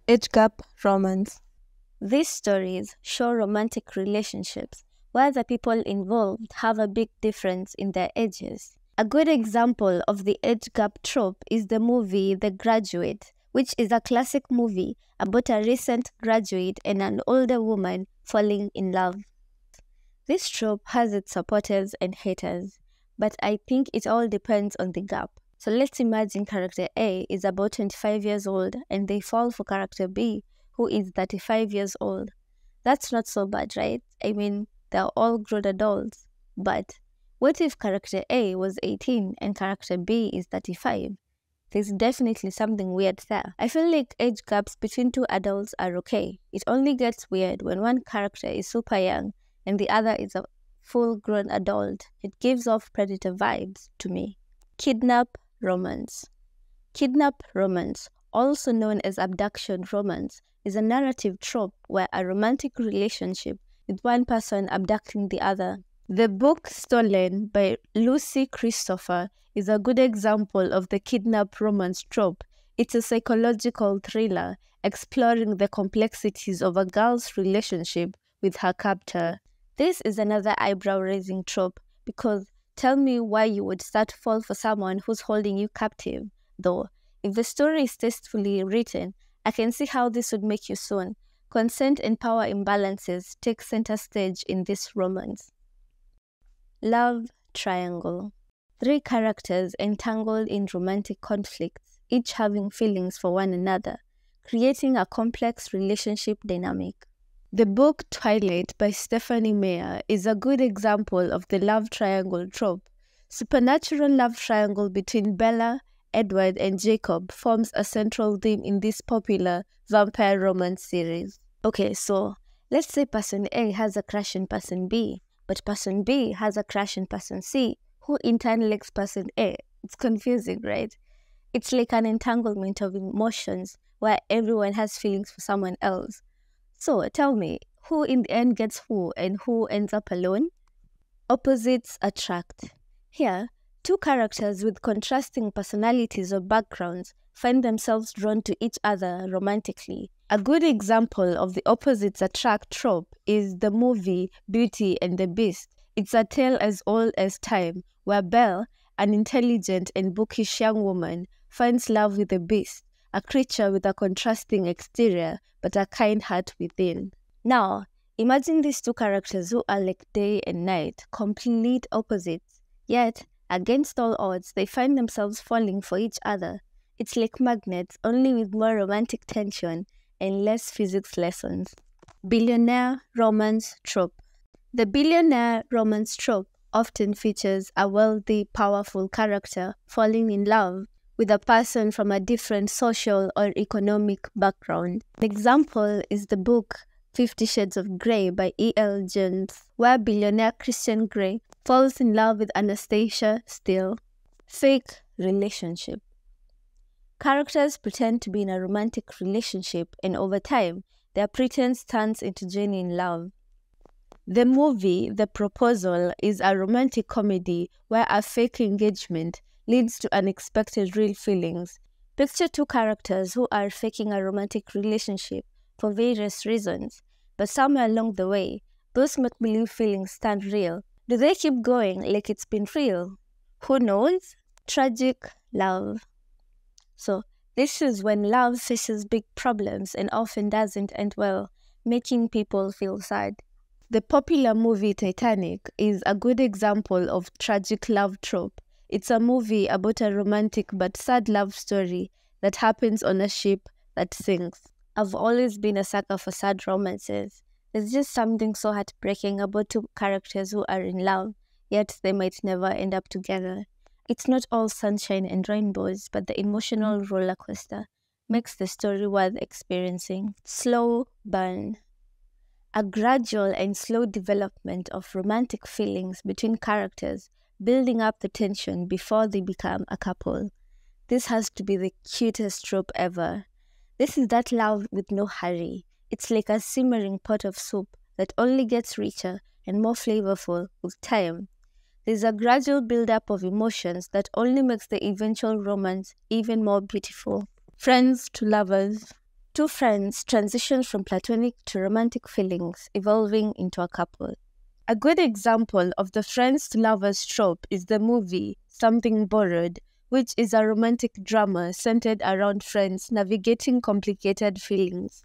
Age gap romance. These stories show romantic relationships where the people involved have a big difference in their ages. A good example of the age gap trope is the movie The Graduate, which is a classic movie about a recent graduate and an older woman falling in love. This trope has its supporters and haters, but I think it all depends on the gap. So let's imagine character A is about 25 years old and they fall for character B, who is 35 years old. That's not so bad, right? I mean, they're all grown adults. But what if character A was 18 and character B is 35? There's definitely something weird there. I feel like age gaps between two adults are okay. It only gets weird when one character is super young and the other is a full-grown adult. It gives off predator vibes to me. Kidnap romance. Kidnap romance, also known as abduction romance, is a narrative trope where a romantic relationship with one person abducting the other. The book Stolen by Lucy Christopher is a good example of the kidnap romance trope. It's a psychological thriller exploring the complexities of a girl's relationship with her captor. This is another eyebrow-raising trope because tell me why you would start to fall for someone who's holding you captive. Though, if the story is tastefully written, I can see how this would make you swoon. Consent and power imbalances take center stage in this romance. Love triangle. 3 characters entangled in romantic conflicts, each having feelings for one another, creating a complex relationship dynamic. The book Twilight by Stephanie Meyer is a good example of the love triangle trope. Supernatural love triangle between Bella, Edward, and Jacob forms a central theme in this popular vampire romance series. Okay, so let's say person A has a crush on person B, but person B has a crush on person C, who in turn likes person A. It's confusing, right? It's like an entanglement of emotions where everyone has feelings for someone else. So tell me, who in the end gets who and who ends up alone? Opposites attract. Here, 2 characters with contrasting personalities or backgrounds find themselves drawn to each other romantically. A good example of the opposites attract trope is the movie Beauty and the Beast. It's a tale as old as time, where Belle, an intelligent and bookish young woman, finds love with the Beast, a creature with a contrasting exterior but a kind heart within. Now, imagine these 2 characters who are like day and night, complete opposites. Yet, against all odds, they find themselves falling for each other. It's like magnets, only with more romantic tension and less physics lessons. Billionaire romance trope. The billionaire romance trope often features a wealthy, powerful character falling in love with a person from a different social or economic background. An example is the book 50 Shades of Grey by E.L. Jones, where billionaire Christian Grey falls in love with Anastasia Steele. Fake relationship. Characters pretend to be in a romantic relationship and over time, their pretense turns into genuine love. The movie The Proposal is a romantic comedy where a fake engagement leads to unexpected real feelings. Picture 2 characters who are faking a romantic relationship for various reasons, but somewhere along the way, those make-believe feelings turn real. Do they keep going like it's been real? Who knows? Tragic love. So, this is when love faces big problems and often doesn't end well, making people feel sad. The popular movie Titanic is a good example of tragic love trope. It's a movie about a romantic but sad love story that happens on a ship that sinks. I've always been a sucker for sad romances. There's just something so heartbreaking about 2 characters who are in love, yet they might never end up together. It's not all sunshine and rainbows, but the emotional roller coaster makes the story worth experiencing. Slow burn. A gradual and slow development of romantic feelings between characters, building up the tension before they become a couple. This has to be the cutest trope ever. This is that love with no hurry. It's like a simmering pot of soup that only gets richer and more flavorful with time. There's a gradual build-up of emotions that only makes the eventual romance even more beautiful. Friends to lovers. Two friends transition from platonic to romantic feelings, evolving into a couple. A good example of the friends to lovers trope is the movie Something Borrowed, which is a romantic drama centered around friends navigating complicated feelings.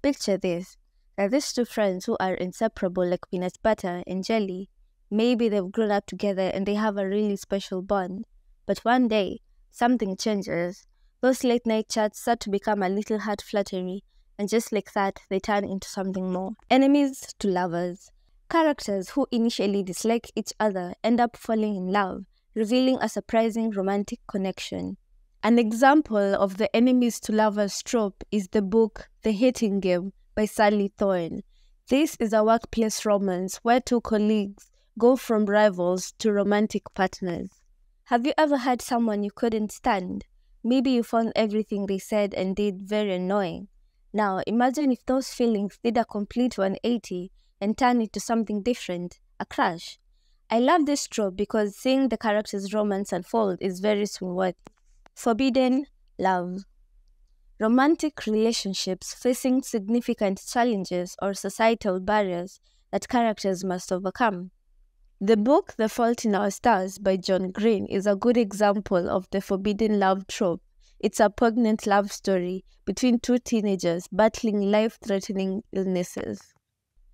Picture this. There are these two friends who are inseparable like peanut butter and jelly. Maybe they've grown up together and they have a really special bond. But one day, something changes. Those late night chats start to become a little heart flattery, and just like that, they turn into something more. Enemies to lovers. Characters who initially dislike each other end up falling in love, revealing a surprising romantic connection. An example of the enemies to lovers trope is the book The Hating Game by Sally Thorne. This is a workplace romance where two colleagues go from rivals to romantic partners. Have you ever had someone you couldn't stand? Maybe you found everything they said and did very annoying. Now, imagine if those feelings did a complete 180 and turned into something different, a crush. I love this trope because seeing the characters' romance unfold is very swing-worthy. Forbidden love. Romantic relationships facing significant challenges or societal barriers that characters must overcome. The book The Fault in Our Stars by John Green is a good example of the forbidden love trope. It's a poignant love story between two teenagers battling life-threatening illnesses.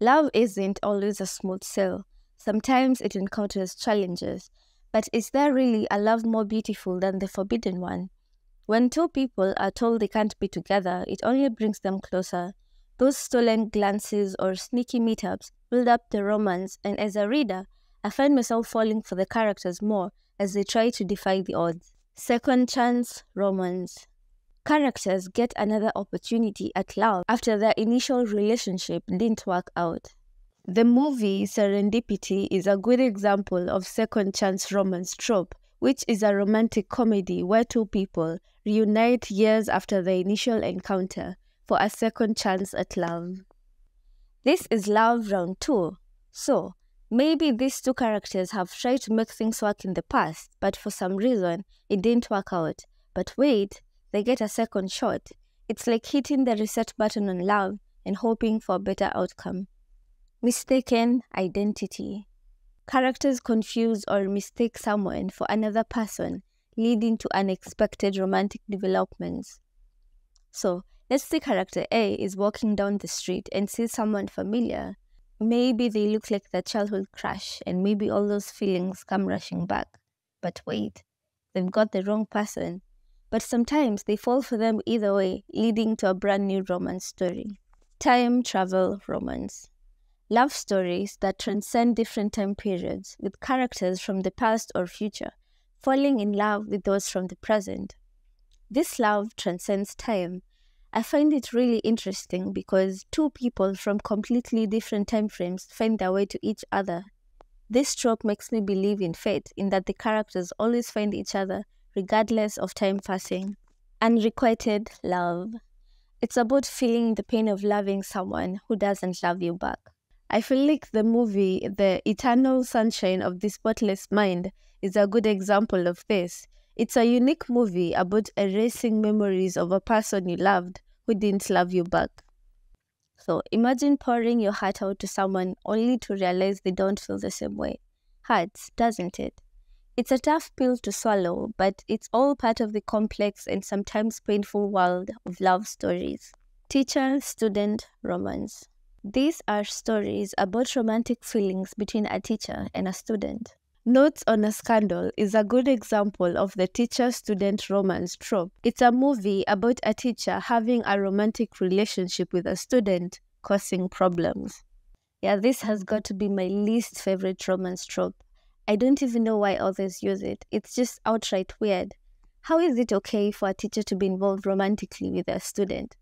Love isn't always a smooth sail. Sometimes it encounters challenges. But is there really a love more beautiful than the forbidden one? When two people are told they can't be together, it only brings them closer. Those stolen glances or sneaky meetups build up the romance, and as a reader, I find myself falling for the characters more as they try to defy the odds. Second chance romance. Characters get another opportunity at love after their initial relationship didn't work out. The movie Serendipity is a good example of second chance romance trope, which is a romantic comedy where two people reunite years after their initial encounter for a second chance at love. This is love round 2. So, maybe these two characters have tried to make things work in the past, but for some reason, it didn't work out. But wait, they get a second shot. It's like hitting the reset button on love and hoping for a better outcome. Mistaken identity. Characters confuse or mistake someone for another person, leading to unexpected romantic developments. So, let's say character A is walking down the street and sees someone familiar. Maybe they look like their childhood crush, and maybe all those feelings come rushing back. But wait, they've got the wrong person. But sometimes they fall for them either way, leading to a brand new romance story. Time travel romance. Love stories that transcend different time periods with characters from the past or future, falling in love with those from the present. This love transcends time. I find it really interesting because two people from completely different time frames find their way to each other. This trope makes me believe in fate, in that the characters always find each other regardless of time passing. Unrequited love. It's about feeling the pain of loving someone who doesn't love you back. I feel like the movie The Eternal Sunshine of the Spotless Mind is a good example of this. It's a unique movie about erasing memories of a person you loved who didn't love you back. So imagine pouring your heart out to someone only to realize they don't feel the same way. Hurts, doesn't it? It's a tough pill to swallow, but it's all part of the complex and sometimes painful world of love stories. Teacher-student romance. These are stories about romantic feelings between a teacher and a student. Notes on a Scandal is a good example of the teacher-student romance trope. It's a movie about a teacher having a romantic relationship with a student, causing problems. Yeah, this has got to be my least favorite romance trope. I don't even know why others use it. It's just outright weird. How is it okay for a teacher to be involved romantically with a student?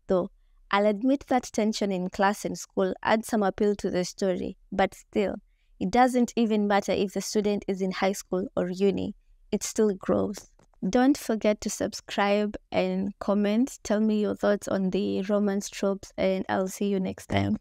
Though, I'll admit that tension in class and school adds some appeal to the story, but still, it doesn't even matter if the student is in high school or uni. It still grows. Don't forget to subscribe and comment. Tell me your thoughts on the romance tropes, and I'll see you next time.